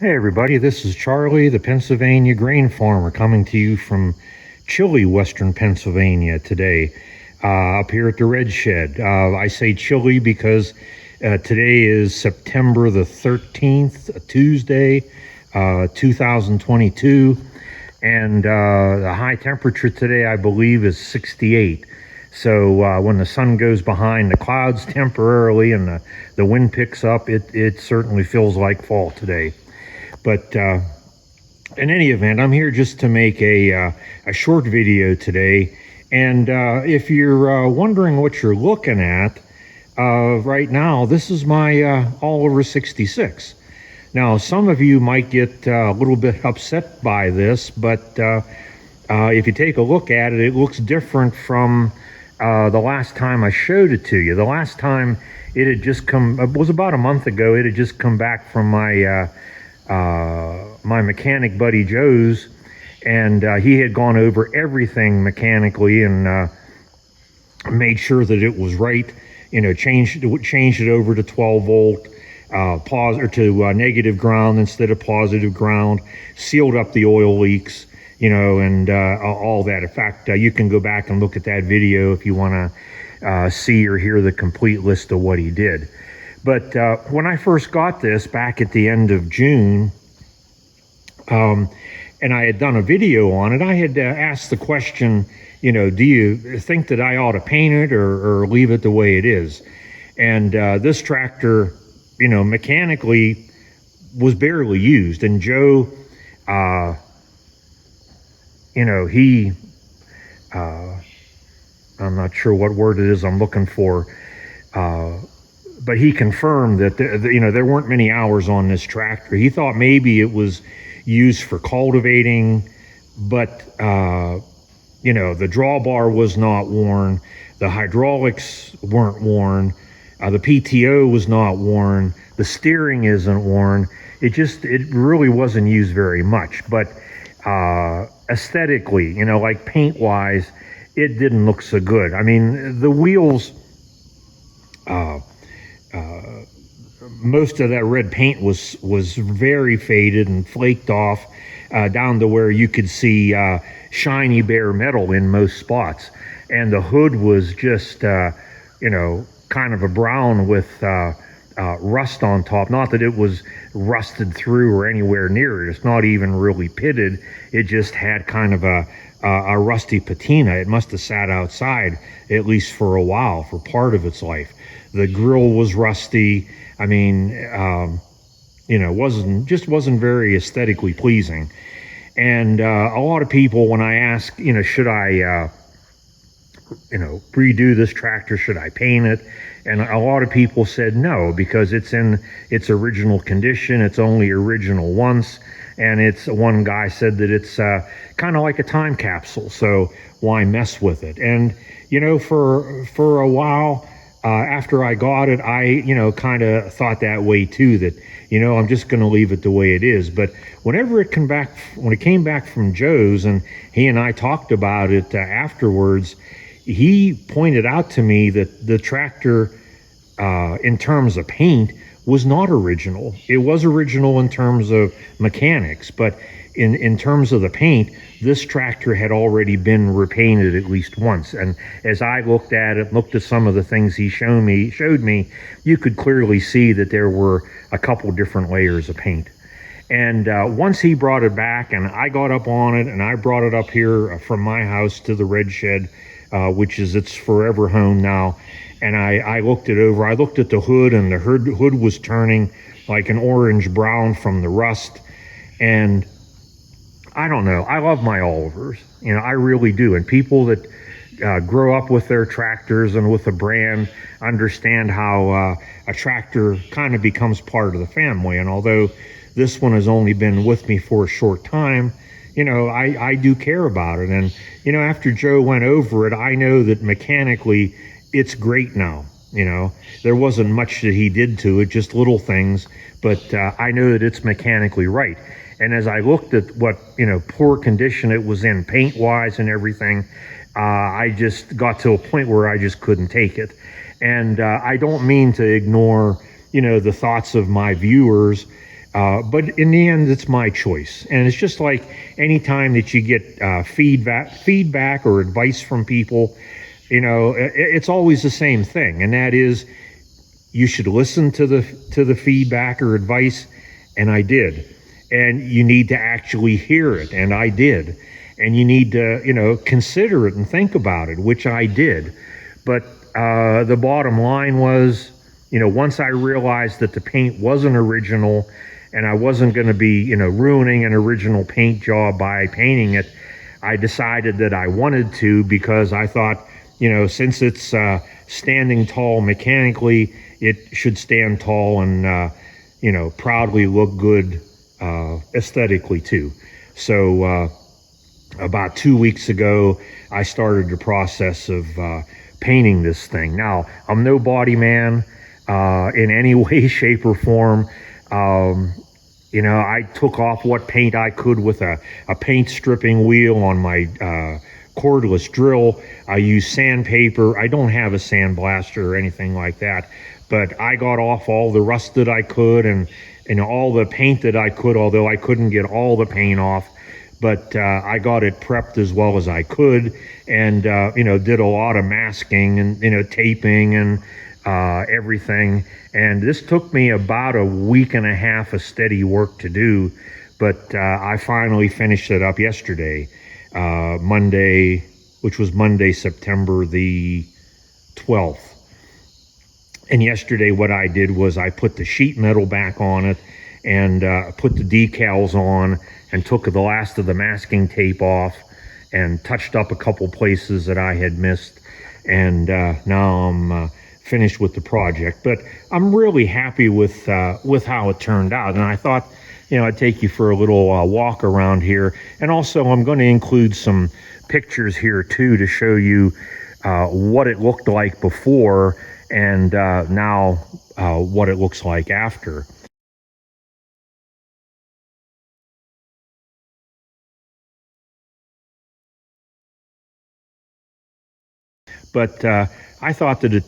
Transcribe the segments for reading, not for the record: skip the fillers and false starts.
Hey everybody, this is Charlie, the Pennsylvania grain farmer, coming to you from chilly western Pennsylvania today, up here at the Red Shed. I say chilly because today is September the 13th, Tuesday, 2022, and the high temperature today, I believe, is 68. So when the sun goes behind the clouds temporarily and the wind picks up, it certainly feels like fall today. But in any event, I'm here just to make a short video today. And if you're wondering what you're looking at right now, this is my Oliver 66. Now, some of you might get a little bit upset by this, but if you take a look at it, it looks different from the last time I showed it to you. The last time it had just come, it was about a month ago, it had just come back from my mechanic buddy Joe's, and he had gone over everything mechanically and made sure that it was right. You know, changed it over to 12 volt, to negative ground instead of positive ground, sealed up the oil leaks, you know, and all that. In fact, you can go back and look at that video if you want to see or hear the complete list of what he did. But when I first got this back at the end of June, and I had done a video on it, I had asked the question, you know, do you think that I ought to paint it or leave it the way it is? And this tractor, you know, mechanically was barely used. And Joe, you know, he, I'm not sure what word it is I'm looking for, but he confirmed that you know, there weren't many hours on this tractor. He thought maybe it was used for cultivating, but you know, the drawbar was not worn, the hydraulics weren't worn, the PTO was not worn, the steering isn't worn. It really wasn't used very much. But aesthetically, you know, like paint wise, it didn't look so good. I mean, the wheels, most of that red paint was very faded and flaked off, down to where you could see shiny bare metal in most spots. And the hood was just, you know, kind of a brown with rust on top. Not that it was rusted through or anywhere near it. It's not even really pitted. It just had kind of a rusty patina. It must have sat outside at least for a while, for part of its life. The grill was rusty. I mean, you know, wasn't very aesthetically pleasing. And a lot of people, when I ask, you know, should I, you know, redo this tractor? Should I paint it? And a lot of people said no, because it's in its original condition. It's only original once. And one guy said that it's kind of like a time capsule. So why mess with it? And, you know, for a while, after I got it, I, you know, kind of thought that way too, that, you know, I'm just going to leave it the way it is. But whenever it came back from Joe's, and he and I talked about it afterwards, he pointed out to me that the tractor, in terms of paint, was not original. It was original in terms of mechanics, but in terms of the paint, this tractor had already been repainted at least once. And as I looked at it, looked at some of the things he showed me, you could clearly see that there were a couple different layers of paint. And once he brought it back, and I got up on it, and I brought it up here from my house to the Red Shed, which is its forever home now. And I looked it over. I looked at the hood, and the hood was turning like an orange brown from the rust. And I don't know. I love my Olivers. You know, I really do. And people that grow up with their tractors and with a brand understand how a tractor kind of becomes part of the family. And although this one has only been with me for a short time, you know, I do care about it. And, you know, after Joe went over it, I know that mechanically it's great now. You know, there wasn't much that he did to it, just little things, but I know that it's mechanically right. And as I looked at what, you know, poor condition it was in paint wise and everything, I just got to a point where I just couldn't take it. And I don't mean to ignore, you know, the thoughts of my viewers But in the end, it's my choice. And it's just like any time that you get feedback or advice from people, it's always the same thing. And that is, you should listen to the feedback or advice. And I did. And you need to actually hear it. And I did. And you need to, consider it and think about it, which I did. But the bottom line was, once I realized that the paint wasn't original and I wasn't going to be, ruining an original paint job by painting it, I decided that I wanted to, because I thought, since it's standing tall mechanically, it should stand tall and, proudly look good aesthetically too. So about 2 weeks ago, I started the process of painting this thing. Now, I'm no body man in any way, shape, or form. I took off what paint I could with a paint stripping wheel on my cordless drill. I use sandpaper. I don't have a sandblaster or anything like that, but I got off all the rust that I could and all the paint that I could, although I couldn't get all the paint off. But I got it prepped as well as I could, and did a lot of masking and taping and everything. And this took me about a week and a half of steady work to do, but I finally finished it up yesterday, Monday, which was Monday, September the 12th. And yesterday what I did was I put the sheet metal back on it and put the decals on and took the last of the masking tape off and touched up a couple places that I had missed. And now I'm finished with the project. But I'm really happy with how it turned out. And I thought, I'd take you for a little walk around here. And also I'm going to include some pictures here too to show you what it looked like before and now what it looks like after. But I thought that it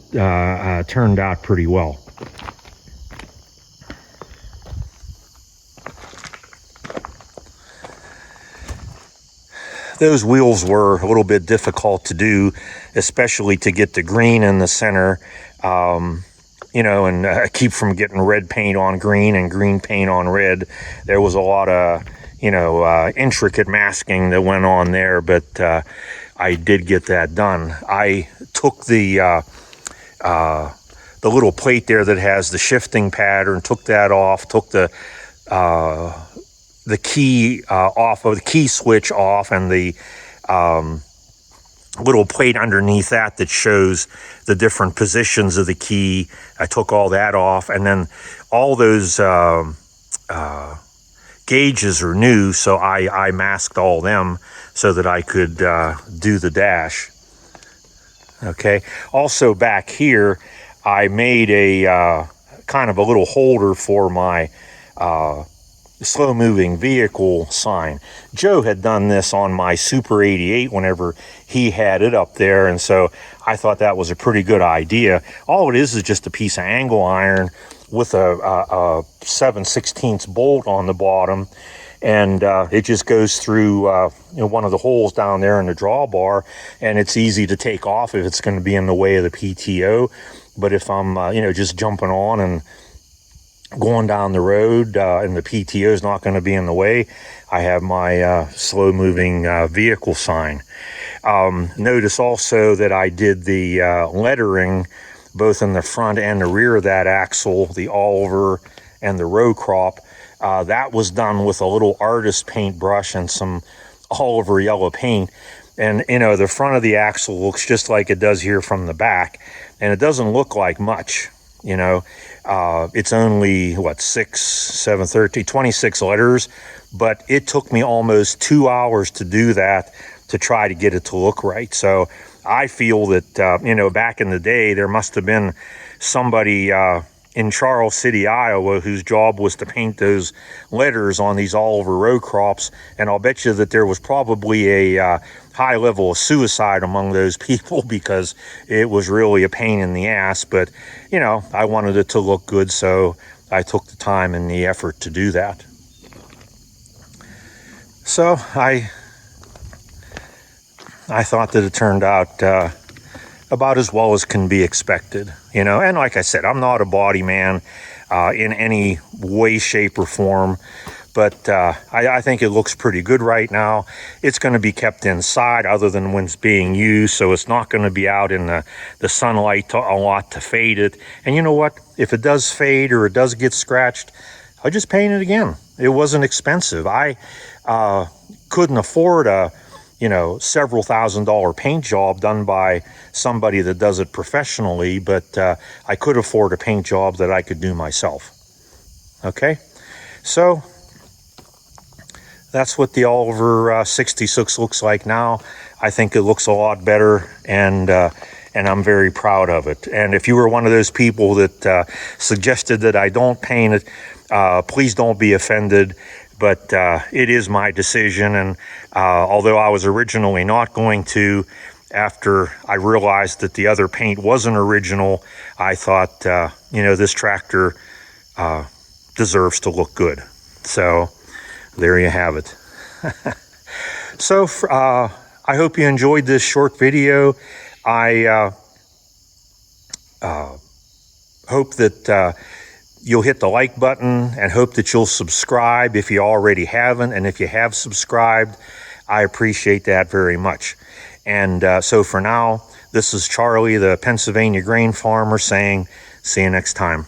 turned out pretty well. Those wheels were a little bit difficult to do, especially to get the green in the center, and keep from getting red paint on green and green paint on red. There was a lot of, intricate masking that went on there, but I did get that done. I took the little plate there that has the shifting pattern, took that off, took the key off of the key switch off, and the little plate underneath that shows the different positions of the key. I took all that off, and then all those gauges are new, so I masked all them so that I could do the dash. Okay. Also back here, I made a kind of a little holder for my slow-moving vehicle sign. Joe had done this on my Super 88 whenever he had it up there, and so I thought that was a pretty good idea. All it is just a piece of angle iron with a 7/16 bolt on the bottom, and it just goes through one of the holes down there in the drawbar, and it's easy to take off if it's going to be in the way of the PTO. But if I'm just jumping on and going down the road and the PTO is not going to be in the way, I have my slow-moving vehicle sign. Notice also that I did the lettering both in the front and the rear of that axle, the Oliver and the row crop. That was done with a little artist paintbrush and some Oliver yellow paint. And, the front of the axle looks just like it does here from the back. And it doesn't look like much, It's only, 26 letters. But it took me almost 2 hours to do that to try to get it to look right. So I feel that, back in the day, there must have been somebody in Charles City, Iowa, whose job was to paint those letters on these Oliver row crops. And I'll bet you that there was probably a high level of suicide among those people because it was really a pain in the ass. But, I wanted it to look good, so I took the time and the effort to do that. So I thought that it turned out about as well as can be expected, you know. And like I said, I'm not a body man in any way, shape, or form, but I think it looks pretty good right now. It's going to be kept inside other than when it's being used, so it's not going to be out in the sunlight a lot to fade it. And you know what? If it does fade or it does get scratched, I'll just paint it again. It wasn't expensive. I couldn't afford a several $1,000 paint job done by somebody that does it professionally, but I could afford a paint job that I could do myself. Okay, so that's what the Oliver 66 looks like now. I think it looks a lot better, and I'm very proud of it. And if you were one of those people that suggested that I don't paint it, please don't be offended. But it is my decision, and although I was originally not going to, after I realized that the other paint wasn't original, I thought, this tractor deserves to look good. So there you have it. So I hope you enjoyed this short video. I hope that you'll hit the like button, and hope that you'll subscribe if you already haven't. And if you have subscribed, I appreciate that very much. And so for now, this is Charlie, the Pennsylvania grain farmer, saying, see you next time.